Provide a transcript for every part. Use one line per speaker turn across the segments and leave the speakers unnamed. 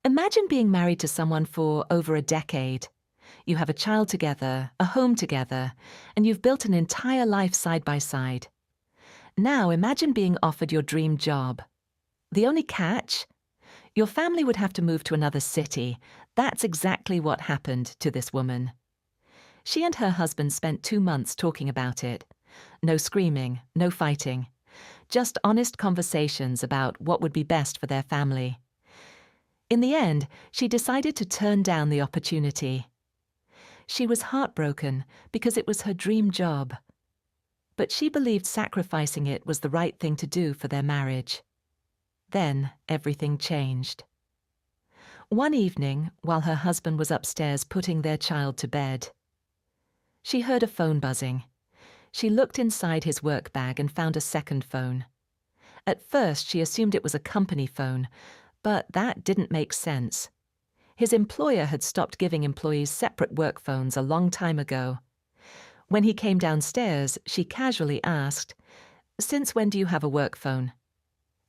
Imagine being married to someone for over a decade. You have a child together, a home together, and you've built an entire life side by side. Now imagine being offered your dream job. The only catch? Your family would have to move to another city. That's exactly what happened to this woman. She and her husband spent 2 months talking about it. No screaming, no fighting. Just honest conversations about what would be best for their family. In the end, she decided to turn down the opportunity. She was heartbroken because it was her dream job. But she believed sacrificing it was the right thing to do for their marriage. Then everything changed. One evening, while her husband was upstairs putting their child to bed, she heard a phone buzzing. She looked inside his work bag and found a second phone. At first, she assumed it was a company phone, but that didn't make sense. His employer had stopped giving employees separate work phones a long time ago. When he came downstairs, she casually asked, "Since when do you have a work phone?"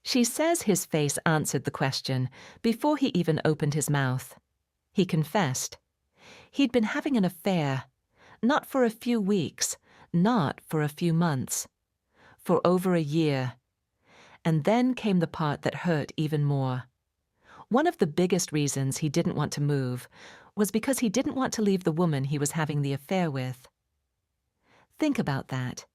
She says his face answered the question before he even opened his mouth. He confessed. He'd been having an affair, not for a few weeks, not for a few months, for over a year. And then came the part that hurt even more. One of the biggest reasons he didn't want to move was because he didn't want to leave the woman he was having the affair with. Think about that.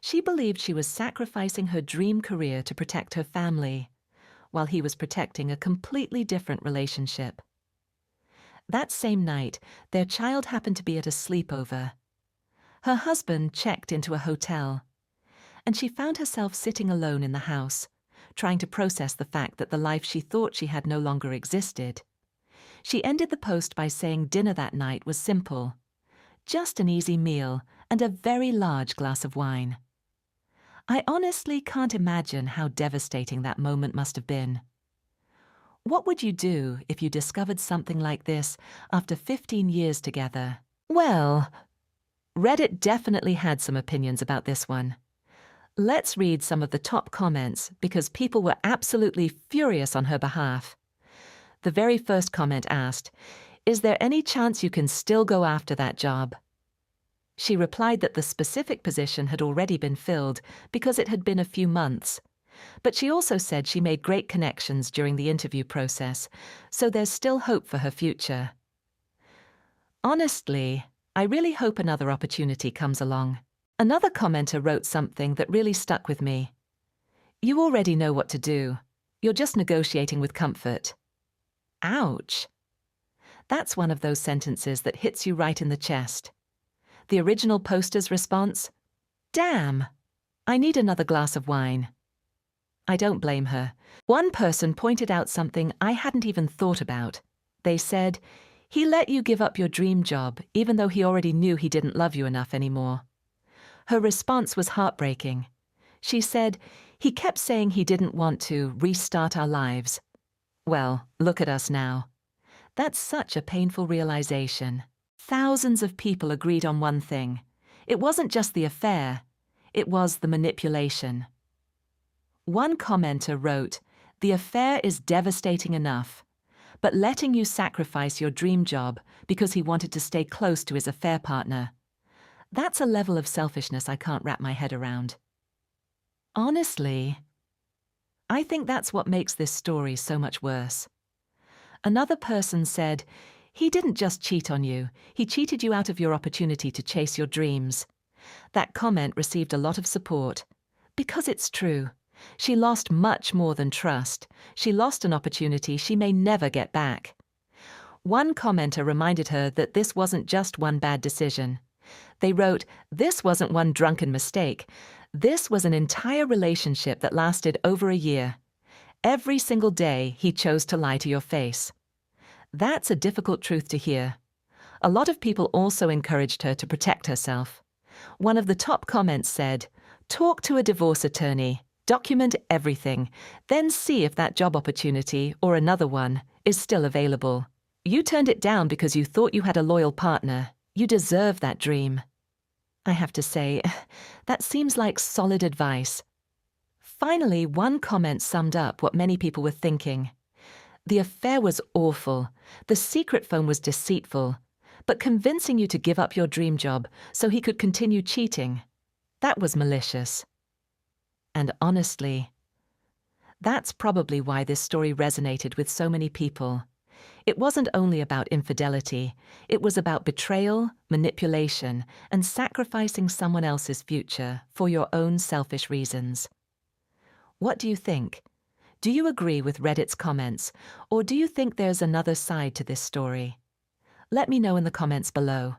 She believed she was sacrificing her dream career to protect her family, while he was protecting a completely different relationship. That same night, their child happened to be at a sleepover. Her husband checked into a hotel, and she found herself sitting alone in the house, trying to process the fact that the life she thought she had no longer existed. She ended the post by saying dinner that night was simple, just an easy meal and a very large glass of wine. I honestly can't imagine how devastating that moment must have been. What would you do if you discovered something like this after 15 years together? Well, Reddit definitely had some opinions about this one. Let's read some of the top comments because people were absolutely furious on her behalf. The very first comment asked, "Is there any chance you can still go after that job?" She replied that the specific position had already been filled because it had been a few months. But she also said she made great connections during the interview process, so there's still hope for her future. Honestly, I really hope another opportunity comes along. Another commenter wrote something that really stuck with me. "You already know what to do. You're just negotiating with comfort." Ouch! That's one of those sentences that hits you right in the chest. The original poster's response? "Damn! I need another glass of wine." I don't blame her. One person pointed out something I hadn't even thought about. They said, "He let you give up your dream job even though he already knew he didn't love you enough anymore." Her response was heartbreaking. She said, "He kept saying he didn't want to restart our lives." Well, look at us now. That's such a painful realization. Thousands of people agreed on one thing. It wasn't just the affair, it was the manipulation. One commenter wrote, "The affair is devastating enough, but letting you sacrifice your dream job because he wanted to stay close to his affair partner. That's a level of selfishness I can't wrap my head around." Honestly, I think that's what makes this story so much worse. Another person said, "He didn't just cheat on you, he cheated you out of your opportunity to chase your dreams." That comment received a lot of support. Because it's true. She lost much more than trust. She lost an opportunity she may never get back. One commenter reminded her that this wasn't just one bad decision. They wrote, "This wasn't one drunken mistake. This was an entire relationship that lasted over a year. Every single day he chose to lie to your face." That's a difficult truth to hear. A lot of people also encouraged her to protect herself. One of the top comments said, "Talk to a divorce attorney, document everything, then see if that job opportunity, or another one, is still available. You turned it down because you thought you had a loyal partner. You deserve that dream." I have to say, that seems like solid advice. Finally, one comment summed up what many people were thinking. The affair was awful. The secret phone was deceitful. But convincing you to give up your dream job so he could continue cheating, that was malicious. And honestly, that's probably why this story resonated with so many people. It wasn't only about infidelity, it was about betrayal, manipulation, and sacrificing someone else's future for your own selfish reasons. What do you think? Do you agree with Reddit's comments, or do you think there's another side to this story? Let me know in the comments below.